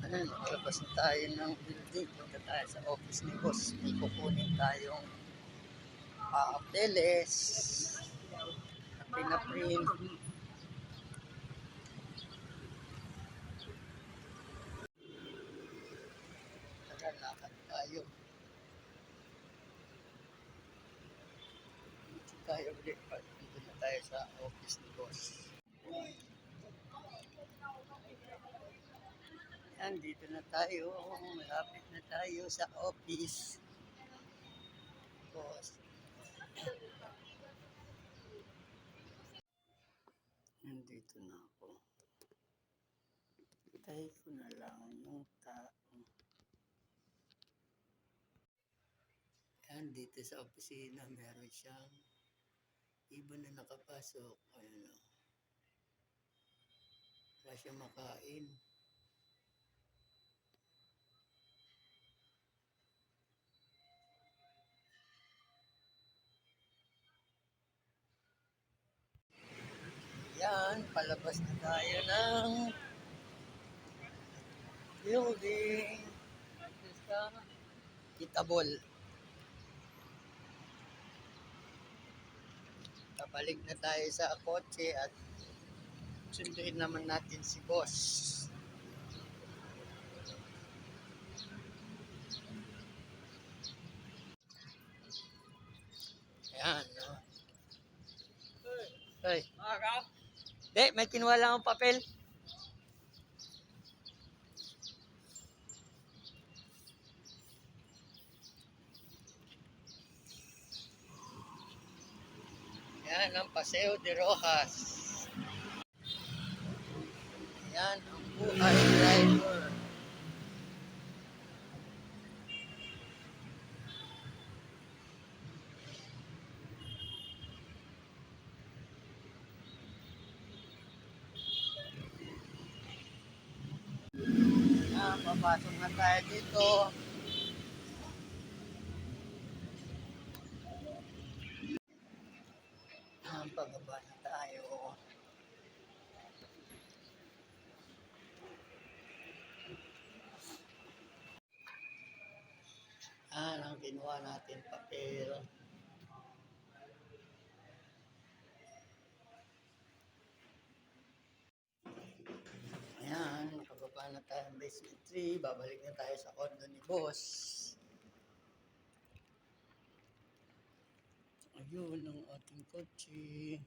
Ayan, nakalabas na tayo ng building. Punta tayo sa office ni boss. May kukunin tayong papeles na pinaprint. Tara, lakad tayo. Dito tayo ulit. Dito na tayo sa office ni boss. Ayan, dito na tayo. Malapit na tayo sa office. Boss. Nandito na ako. Tayo ko na lang yung tao. Ayan, dito sa opisina, meron siyang iba na nakapasok. Ayan o. Wala siyang makain. Yan, palabas na tayo ng building. Kitabol. Kabalik na tayo sa kotse at sunduin naman natin si boss. Ayan, no? Hoy. Di, may kinuha lang akong papel. Ayan, ang Paseo de Rojas. Ayan, ang buhay driver. Ayan, papasok na tayo dito. Ayan, pagaba na tayo. Ayan, ang kinuha natin papel. Ayan, pagaba na tayo ng basement 3. Babalik na tayo sa condo ni boss. Ayun ang ating kotse.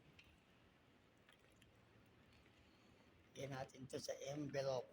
Lagyan natin to sa envelope.